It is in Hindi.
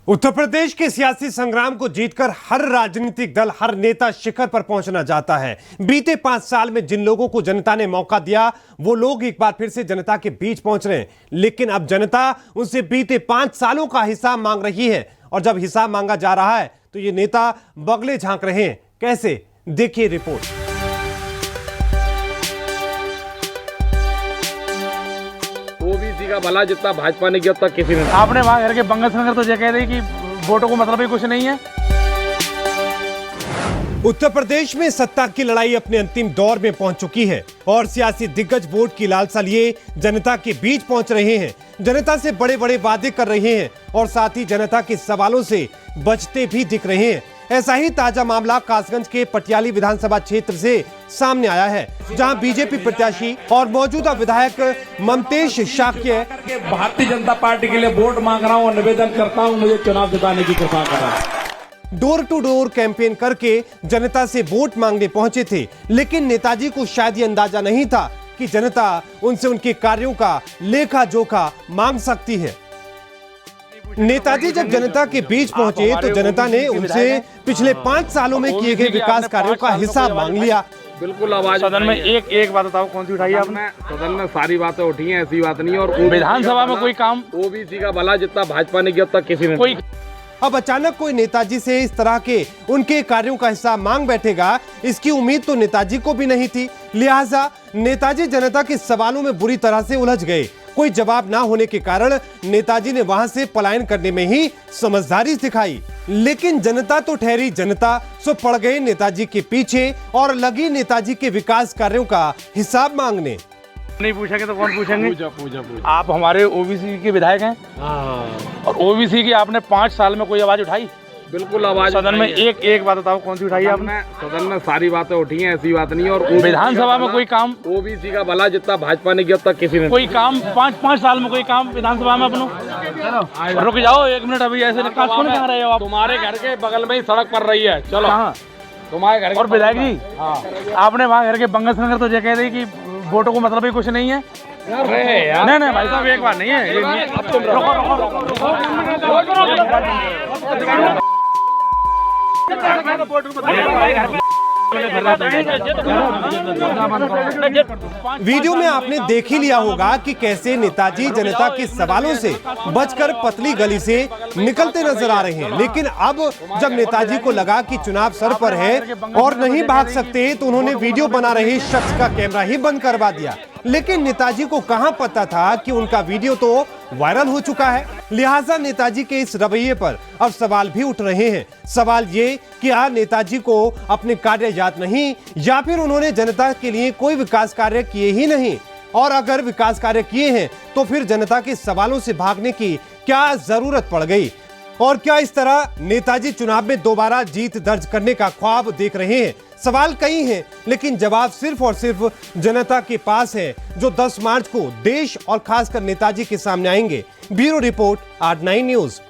उत्तर प्रदेश के सियासी संग्राम को जीतकर हर राजनीतिक दल, हर नेता शिखर पर पहुंचना चाहता है। बीते 5 साल में जिन लोगों को जनता ने मौका दिया, वो लोग एक बार फिर से जनता के बीच पहुंच रहे हैं। लेकिन अब जनता उनसे बीते 5 सालों का हिसाब मांग रही है, और जब हिसाब मांगा जा रहा है तो ये नेता बगले झांक रहे हैं। कैसे, देखिए रिपोर्ट। ओबीसी का भला जितना भाजपा ने किया उतना किसी ने। आपने वहां घर के बंगल संगर तो ये कह रही कि वोटों को मतलब ही कुछ नहीं है। उत्तर प्रदेश में सत्ता की लड़ाई अपने अंतिम दौर में पहुंच चुकी है और सियासी दिग्गज वोट की लालसा लिए जनता के बीच पहुंच रहे हैं। जनता से बड़े बड़े वादे कर रहे हैं और साथ ही जनता के सवालों से बचते भी दिख रहे हैं। ऐसा ही ताजा मामला कासगंज के पटियाली विधानसभा क्षेत्र से सामने आया है, जहां बीजेपी प्रत्याशी और मौजूदा विधायक ममतेश शाक्य भारतीय जनता पार्टी के लिए वोट मांग रहा हूँ और निवेदन करता हूँ, मुझे चुनाव जिताने की कृपा करें। डोर टू डोर कैंपेन करके जनता से वोट मांगने पहुंचे थे, लेकिन नेताजी को शायद ये अंदाजा नहीं था कि जनता उनसे उनके कार्यों का लेखा जोखा मांग सकती है। नेताजी जब जनता के बीच पहुंचे तो जनता ने उनसे पिछले 5 सालों में किए गए विकास कार्यों का हिसाब मांग लिया। बिल्कुल आवाज सदन में एक बात बताओ, कौन सी उठाई आपने? सदन में सारी बातें उठी हैं, ऐसी बात नहीं। और विधानसभा में कोई काम ओबीसी का भला जितना भाजपा ने किया उतना किसी ने कोई। अब अचानक कोई नेताजी से इस तरह के उनके कार्यों का हिसाब मांग बैठेगा, इसकी उम्मीद तो नेताजी को भी नहीं थी। लिहाजा नेताजी जनता के सवालों में बुरी तरह से उलझ गए। कोई जवाब ना होने के कारण नेताजी ने वहां से पलायन करने में ही समझदारी दिखाई। लेकिन जनता तो ठहरी जनता, सो पड़ गए नेताजी के पीछे और लगी नेताजी के विकास कार्यों का हिसाब मांगने। नहीं पूछेंगे तो कौन पूछेंगे? पूछा। आप हमारे ओबीसी के विधायक हैं। और ओबीसी की आपने 5 साल में कोई आवाज उठाई? बिल्कुल आवाज सदन में एक बात बताओ, कौन सी उठाई आपने? सदन में सारी बातें उठी हैं, ऐसी बात नहीं। और विधानसभा में कोई काम ओबीसी का भला जितना भाजपा ने किया उतना किसी ने कोई काम 5 साल में कोई काम विधानसभा में अपनों? रुक जाओ 1 मिनट, अभी ऐसे कौन कहाँ रहे हो आप? तुम्हारे घर के बगल में ही सड़क पर रही है, चलो। कहाँ? तुम्हारे घर। और विधायक जी, आपने वहाँ घर के बंगल संगर तो ये कह रही कि वोटों को मतलब ही कुछ नहीं है। अरे यार, नहीं भाई साहब, एक बार नहीं है। अब तुम वीडियो में आपने देख ही लिया होगा कि कैसे नेताजी जनता के सवालों से बचकर पतली गली से निकलते नजर आ रहे हैं। लेकिन अब जब नेताजी को लगा कि चुनाव सर पर है और नहीं भाग सकते, तो उन्होंने वीडियो बना रहे शख्स का कैमरा ही बंद करवा दिया। लेकिन नेताजी को कहां पता था कि उनका वीडियो तो वायरल हो चुका है। लिहाजा नेताजी के इस रवैये पर अब सवाल भी उठ रहे हैं। सवाल ये कि क्या नेताजी को अपने कार्य याद नहीं, या फिर उन्होंने जनता के लिए कोई विकास कार्य किए ही नहीं? और अगर विकास कार्य किए हैं तो फिर जनता के सवालों से भागने की क्या जरूरत पड़ गई? और क्या इस तरह नेताजी चुनाव में दोबारा जीत दर्ज करने का ख्वाब देख रहे हैं? सवाल कई हैं, लेकिन जवाब सिर्फ और सिर्फ जनता के पास है, जो 10 मार्च को देश और खासकर नेताजी के सामने आएंगे। Bureau report, R9 news.